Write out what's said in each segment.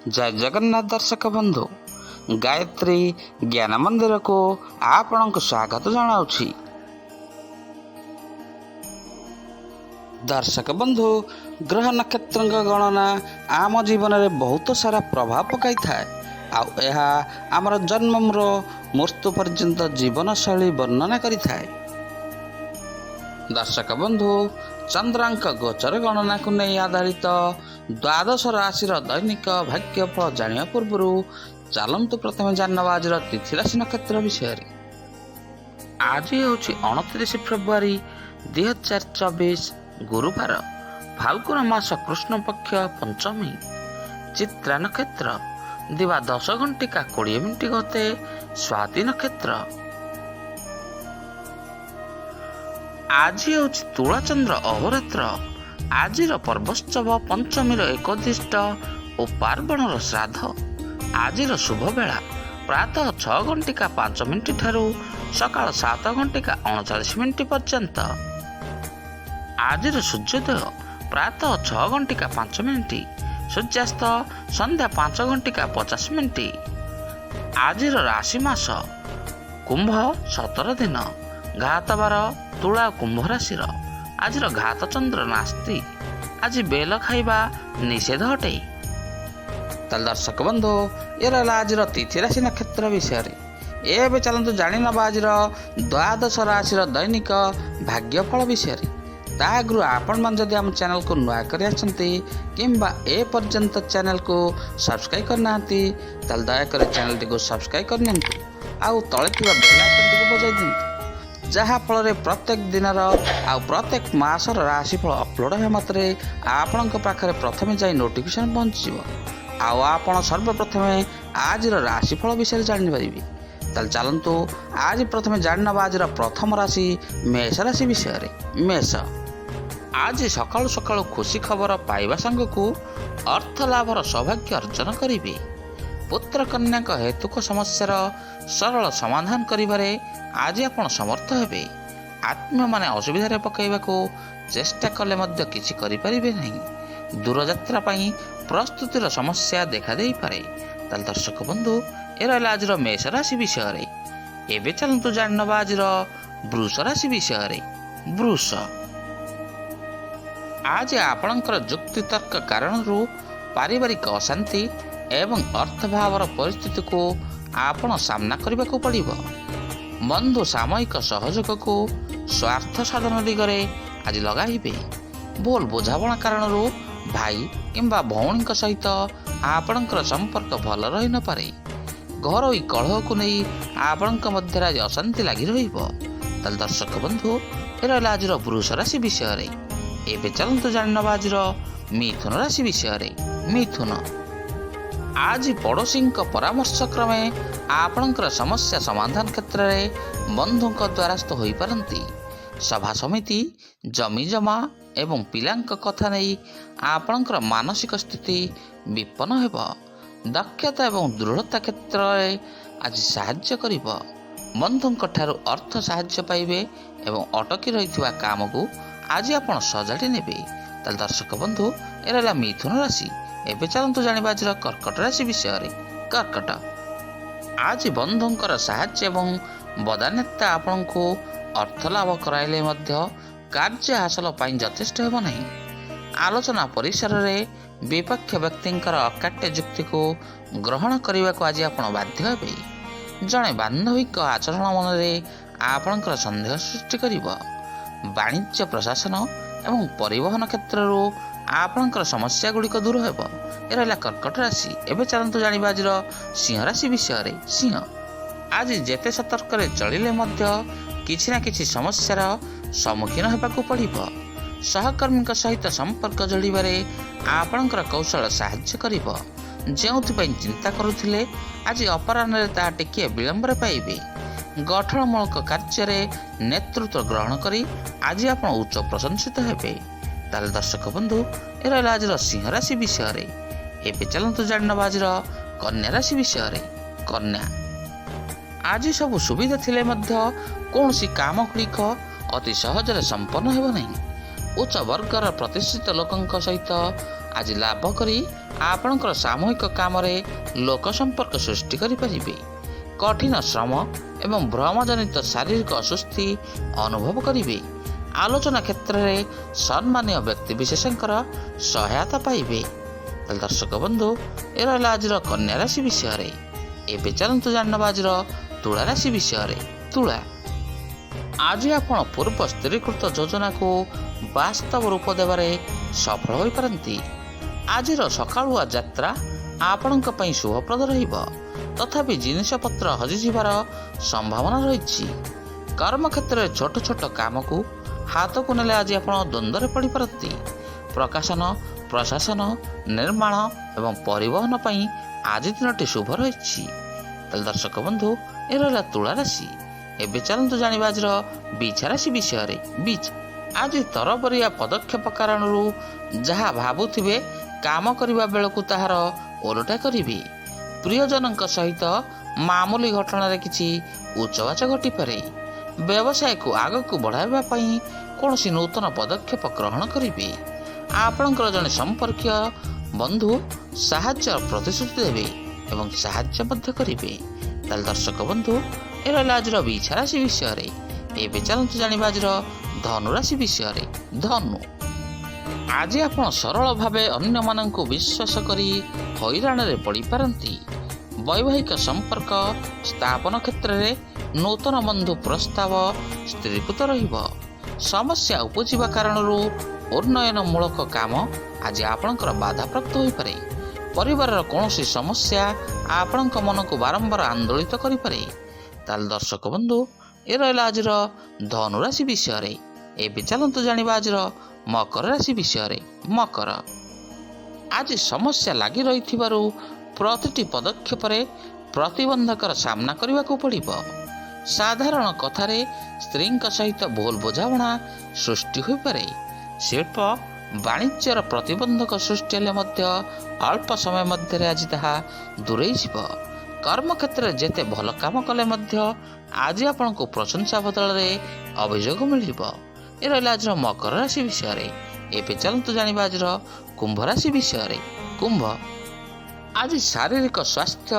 जय जगन्नाथ दर्शक बंधु गायत्री ज्ञान मंदिर को आपण स्वागत जनाऊँगी। दर्शक बंधु ग्रह नक्षत्र गणना आम जीवन में बहुत सारा प्रभाव पकाई थाए आमर जन्मर मृत्यु पर्यंत जीवन शैली वर्णना करि थाए। दर्शक बंधु चंद्रांक गोचर गणना को नहीं आधारित द्वादश राशि दैनिक भाग्यफल जानिया पूर्व चलतु प्रथम जानवा आज तिथि राशि नक्षत्र विषय। आज हूँ 29 फेब्रुआरी 2024 गुरुवार फाल्गुन मास कृष्ण पक्ष पंचमी चित्रा नक्षत्र दिवा 10:20 गते स्वाति नक्षत्र। आज हूँ तुला चंद्र अहोरात्र। आज पर्वोत्सव पंचमी एकदिष्ट और पार्वण श्राद्ध। आज शुभ बेला प्रातः 6:05 ठारू सकाळ 7:39 पर्यंत। आज सूर्योदय प्रातः 6:05 सूर्यास्त संध्या 5:50। आज राशि मास कुंभ 17 दिन घात 12 तुला कुंभ राशि। आज घात चंद्र नास्ति। आज बेल खाइबा निषेध हटे। दर्शक बंधु ये रहा आज तिथि राशि नक्षत्र विषय। एवं चलतु जाणी नवा आज द्वादश राशि दैनिक भाग्यफल विषय। तागु आपण मन जदि आम चैनल को नुआ कर किंबा ए पर्यंत चैनल को सब्सक्राइब करना दयाकर चैनल टी को सब्सक्राइब करनी आउ तले बेल आइकन टी बजाई दिंतु जहा फल प्रत्येक दिन प्रत्येक मासर राशिफल अपलोड हे मात्रे आपण पाखे प्रथमे जाई नोटिफिकेशन पहुँच आपण सर्वप्रथमे आज राशिफल विषय जानी पारे। चलतु आज प्रथमे जान आज प्रथम राशि मेष राशि विषय। मेष आज सकाळु सकाळु खुशी खबर पाइबा संगकु अर्थ लाभर सौभाग्य अर्जन करिवे। पुत्र कन्या हेतुक समस्यार सरल समाधान करिबारे आज आपण समर्थ हेबे। आत्मीय माने असुविधा पकाइबाकू चेष्टा कले मध्य किछि करि परिबे नहीं। दूर यात्रा पई प्रस्तुतिर समस्या देखा देई पारे। दर्शक बंधु ए रहला आज मेष राशि विषय। एबे चलंतु जानबा आज वृष राशि विषय। वृष आज आपणकर जुक्ति तर्क कारणरू पारिवारिक अशांति एवं अर्थभावर परिस्थिति को आपण सामना करने को पड़िबो। बंधु सामयिक सहयोग को स्वार्थ साधन दिगरे आज लगाइबे। बोल बुझावणा कारणरू भाई किंबा भौणी सहित आपणकर संपर्क भल रही न पारे। घरोई कलह को नहीं आपण मध्य आज अशांति लगी रहिबो। दर्शक बंधु ए रहला आज वृष राशि विषय। एबे चलंतु जानबा आज मिथुन राशि विषय। मिथुन आज पड़ोशी परामर्श क्रमे आपणकर समस्या समाधान क्षेत्र में बंधु द्वारस्थ हो पारती। सभा समिति जमी जमा एवं पिलांक कथा नहीं आपणकर मानसिक स्थिति विपन्न हेब। दक्षता एवं दृढ़ता क्षेत्र में आज साहाय्य करिब। बंधुंक ठारू अर्थ साहाय्य पाइबे एवं अटकी रही काम को आज आपण सजाड़ी नेबे। दर्शक बंधु ए रहला मिथुन राशि। एबे चलंतु जानिबा आज कर्कट राशि विषय। कर्कट आज बंधुंकर साहाय्य एवं बदान्यता आपण को अर्थ लाभ कराइले मध्य कार्य हासिल पाई यथेष्ट हेब नहीं। आलोचना परिसर रे विपक्ष व्यक्तिंकर अकाट्य युक्ति को ग्रहण करने को आज आपण बाध्य हेबे। जड़े बांधविक आचरण मन रे आपणकर संदेह सृष्टि करिबो। वाणिज्य प्रशासन एवं परिवहन क्षेत्र आपणकर समस्या गुड़िक दूर हेब। ए रहला कर्कट राशि। एबे चलंतु जानिबा आज सिंह राशि विषय। सिंह आज जेते सतर्क रे चलिले मध्य किछि ना किछि समस्यार सम्मुखीन हेबाकू पड़िबो। सहकर्मी सहित संपर्क जोड़िबारे आपणकर कौशल साहाय्य करिबो। जेउथिपई चिंता करुथिले आज अपराह्न ता टिके विलंब रे पाइबे। गठनमूलक कार्य नेतृत्व ग्रहण करी आज आपण उच्च प्रशंसित हेबे। दर्शक बंधु ए रहला आज सिंह राशि विषय। एबे चलंतु जानबा आज कन्या राशि विषय। कन्या आज सब सुविधा थिले मध्य कौनसी काम गुड़िक अति सहजरे संपन्न हेब नहीं। उच्च वर्गर प्रतिष्ठित लोकंक सहित आज लाभ करी ଆପଣଙ୍କର ସାମୂହିକ କାମରେ ଲୋକ ସମ୍ପର୍କ ସୃଷ୍ଟି କରିପାରିବେ। କଠିନ ଶ୍ରମ ଏବଂ ଭ୍ରମଜନିତ ଶାରୀରିକ ଅସୁସ୍ଥି ଅନୁଭବ କରିବେ। ଆଲୋଚନା କ୍ଷେତ୍ରରେ ସମ୍ମାନୀୟ ବ୍ୟକ୍ତିବିଶେଷଙ୍କର ସହାୟତା ପାଇବେ। ତାହେଲେ ଦର୍ଶକ ବନ୍ଧୁ, ଏ ରହିଲା ଆଜିର କନ୍ୟା ରାଶି ବିଷୟରେ। ଏବେ ଚାଲନ୍ତୁ ଜାଣିନେବା ଆଜିର ତୁଳା ରାଶି ବିଷୟରେ। ତୁଳା, ଆଜି ଆପଣ ପୂର୍ବ ସ୍ଥିରୀକୃତ ଯୋଜନାକୁ ବାସ୍ତବ ରୂପ ଦେବାରେ ସଫଳ ହୋଇପାରନ୍ତି। ଆଜିର ସକାଳୁଆ ଯାତ୍ରା ଆପଣଙ୍କ ପାଇଁ ଶୁଭପ୍ରଦ ରହିବ, ତଥାପି ଜିନିଷପତ୍ର ହଜିଯିବାର ସମ୍ଭାବନା ରହିଛି। କର୍ମକ୍ଷେତ୍ରରେ ଛୋଟ ଛୋଟ କାମକୁ ହାତକୁ ନେଲେ ଆଜି ଆପଣ ଦ୍ୱନ୍ଦ୍ୱରେ ପଡ଼ିପାରନ୍ତି। ପ୍ରକାଶନ, ପ୍ରଶାସନ, ନିର୍ମାଣ ଏବଂ ପରିବହନ ପାଇଁ ଆଜି ଦିନଟି ଶୁଭ ରହିଛି। ତାହେଲେ ଦର୍ଶକ ବନ୍ଧୁ, ଏ ରହିଲା ତୁଳା ରାଶି। ଏବେ ଚାଲନ୍ତୁ ଜାଣିବା ଆଜିର ବିଛା ରାଶି ବିଷୟରେ। ବିଛା, ଆଜି ତରବରିଆ ପଦକ୍ଷେପ କାରଣରୁ ଯାହା ଭାବୁଥିବେ କାମ କରିବା ବେଳକୁ ତାହାର ଓଲଟା କରିବେ। ପ୍ରିୟଜନଙ୍କ ସହିତ ମାମୁଲି ଘଟଣାରେ କିଛି ଉଚ୍ଚବାଚ ଘଟିପାରେ। ବ୍ୟବସାୟକୁ ଆଗକୁ ବଢ଼ାଇବା ପାଇଁ କୌଣସି ନୂତନ ପଦକ୍ଷେପ ଗ୍ରହଣ କରିବେ। ଆପଣଙ୍କର ଜଣେ ସମ୍ପର୍କୀୟ ବନ୍ଧୁ ସାହାଯ୍ୟ ପ୍ରତିଶ୍ରୁତି ଦେବେ ଏବଂ ସାହାଯ୍ୟ ମଧ୍ୟ କରିବେ। ତାହେଲେ ଦର୍ଶକ ବନ୍ଧୁ, ଏ ରହିଲା ଆଜିର ବିଛା ରାଶି ବିଷୟରେ। ଏବେ ଚାଲନ୍ତୁ ଜାଣିବା ଆଜିର ଧନୁ ରାଶି ବିଷୟରେ। ଧନୁ, ଆଜି ଆପଣ ସରଳ ଭାବେ ଅନ୍ୟମାନଙ୍କୁ ବିଶ୍ୱାସ କରି ହଇରାଣରେ ପଡ଼ିପାରନ୍ତି। ବୈବାହିକ ସମ୍ପର୍କ ସ୍ଥାପନ କ୍ଷେତ୍ରରେ ନୂତନ ବନ୍ଧୁ ପ୍ରସ୍ତାବ ସ୍ଥିରୀକୃତ ରହିବ। ସମସ୍ୟା ଉପୁଜିବା କାରଣରୁ ଉନ୍ନୟନମୂଳକ କାମ ଆଜି ଆପଣଙ୍କର ବାଧାପ୍ରାପ୍ତ ହୋଇପାରେ। ପରିବାରର କୌଣସି ସମସ୍ୟା ଆପଣଙ୍କ ମନକୁ ବାରମ୍ବାର ଆନ୍ଦୋଳିତ କରିପାରେ। ତାହେଲେ ଦର୍ଶକ ବନ୍ଧୁ, ଏ ରହିଲା ଆଜିର ଧନୁ ରାଶି ବିଷୟରେ। ଏବେ ଚାଲନ୍ତୁ ଜାଣିବା ଆଜିର ମକର ରାଶି ବିଷୟରେ। ମକର, ଆଜି ସମସ୍ୟା ଲାଗି ରହିଥିବାରୁ ପ୍ରତିଟି ପଦକ୍ଷେପରେ ପ୍ରତିବନ୍ଧକର ସାମ୍ନା କରିବାକୁ ପଡ଼ିବ। ସାଧାରଣ କଥାରେ ସ୍ତ୍ରୀଙ୍କ ସହିତ ଭୁଲ ବୁଝାମଣା ସୃଷ୍ଟି ହୋଇପାରେ। ଶିଳ୍ପ ବାଣିଜ୍ୟର ପ୍ରତିବନ୍ଧକ ସୃଷ୍ଟି ହେଲେ ମଧ୍ୟ ଅଳ୍ପ ସମୟ ମଧ୍ୟରେ ଆଜି ତାହା ଦୂରେଇଯିବ। କର୍ମକ୍ଷେତ୍ରରେ ଯେତେ ଭଲ କାମ କଲେ ମଧ୍ୟ ଆଜି ଆପଣଙ୍କୁ ପ୍ରଶଂସା ବଦଳରେ ଅଭିଯୋଗ ମିଳିବ। ଏ ରହିଲା ଆଜିର ମକର ରାଶି ବିଷୟରେ। ଏବେ ଚାଲନ୍ତୁ ଜାଣିବା ଆଜିର କୁମ୍ଭ ରାଶି ବିଷୟରେ। କୁମ୍ଭ, ଆଜି ଶାରୀରିକ ସ୍ୱାସ୍ଥ୍ୟ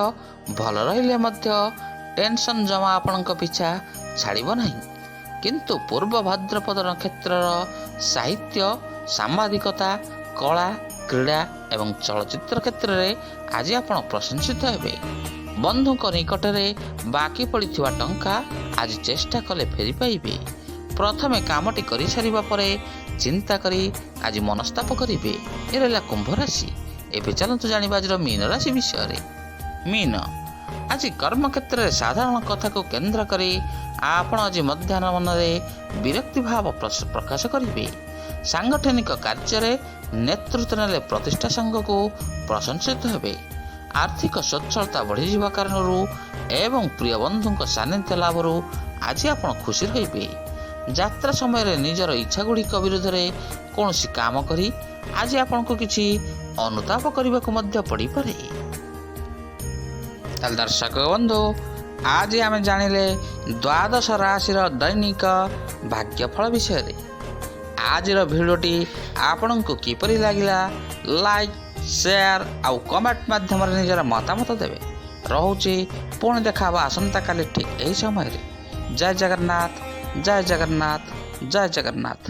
ଭଲ ରହିଲେ ମଧ୍ୟ ଟେନସନ୍ ଜମା ଆପଣଙ୍କ ପିଛା ଛାଡ଼ିବ ନାହିଁ। କିନ୍ତୁ ପୂର୍ବ ଭାଦ୍ରପଦ ନକ୍ଷତ୍ରର ସାହିତ୍ୟ, ସାମ୍ବାଦିକତା, କଳା, କ୍ରୀଡ଼ା ଏବଂ ଚଳଚ୍ଚିତ୍ର କ୍ଷେତ୍ରରେ ଆଜି ଆପଣ ପ୍ରଶଂସିତ ହେବେ। ବନ୍ଧୁଙ୍କ ନିକଟରେ ବାକି ପଡ଼ିଥିବା ଟଙ୍କା ଆଜି ଚେଷ୍ଟା କଲେ ଫେରି ପାଇବେ। ପ୍ରଥମେ କାମଟି କରିସାରିବା ପରେ ଚିନ୍ତା କରି ଆଜି ମନସ୍ତାପ କରିବେ। ଏ ରହିଲା କୁମ୍ଭ ରାଶି। ଏବେ ଚାଲନ୍ତୁ ଜାଣିବା ଆଜିର ମୀନ ରାଶି ବିଷୟରେ। ମୀନ, ଆଜି କର୍ମକ୍ଷେତ୍ରରେ ସାଧାରଣ କଥାକୁ କେନ୍ଦ୍ର କରି ଆପଣ ଆଜି ମଧ୍ୟାହ୍ନ ମନରେ ବିରକ୍ତି ଭାବ ପ୍ରକାଶ କରିବେ। ସାଂଗଠନିକ କାର୍ଯ୍ୟରେ ନେତୃତ୍ୱ ନେଲେ ପ୍ରତିଷ୍ଠା ସଂଘକୁ ପ୍ରଶଂସିତ ହେବେ। ଆର୍ଥିକ ସ୍ୱଚ୍ଛଳତା ବଢ଼ିଯିବା କାରଣରୁ ଏବଂ ପ୍ରିୟ ବନ୍ଧୁଙ୍କ ସାନ୍ନିଧ୍ୟ ଲାଭରୁ ଆଜି ଆପଣ ଖୁସି ରହିବେ। ଯାତ୍ରା ସମୟରେ ନିଜର ଇଚ୍ଛାଗୁଡ଼ିକ ବିରୁଦ୍ଧରେ କୌଣସି କାମ କରି ଆଜି ଆପଣଙ୍କୁ କିଛି ଅନୁତାପ କରିବାକୁ ମଧ୍ୟ ପଡ଼ିପାରେ। ତାହେଲେ ଦର୍ଶକ ବନ୍ଧୁ, ଆଜି ଆମେ ଜାଣିଲେ ଦ୍ୱାଦଶ ରାଶିର ଦୈନିକ ଭାଗ୍ୟଫଳ ବିଷୟରେ। ଆଜିର ଭିଡ଼ିଓଟି ଆପଣଙ୍କୁ କିପରି ଲାଗିଲା, ଲାଇକ୍, ସେୟାର ଆଉ କମେଣ୍ଟ ମାଧ୍ୟମରେ ନିଜର ମତାମତ ଦେବେ। ରହୁଛି, ପୁଣି ଦେଖା ହେବ ଆସନ୍ତାକାଲି ଠିକ୍ ଏହି ସମୟରେ। ଜୟ ଜଗନ୍ନାଥ, ଜୟ ଜଗନ୍ନାଥ, ଜୟ ଜଗନ୍ନାଥ।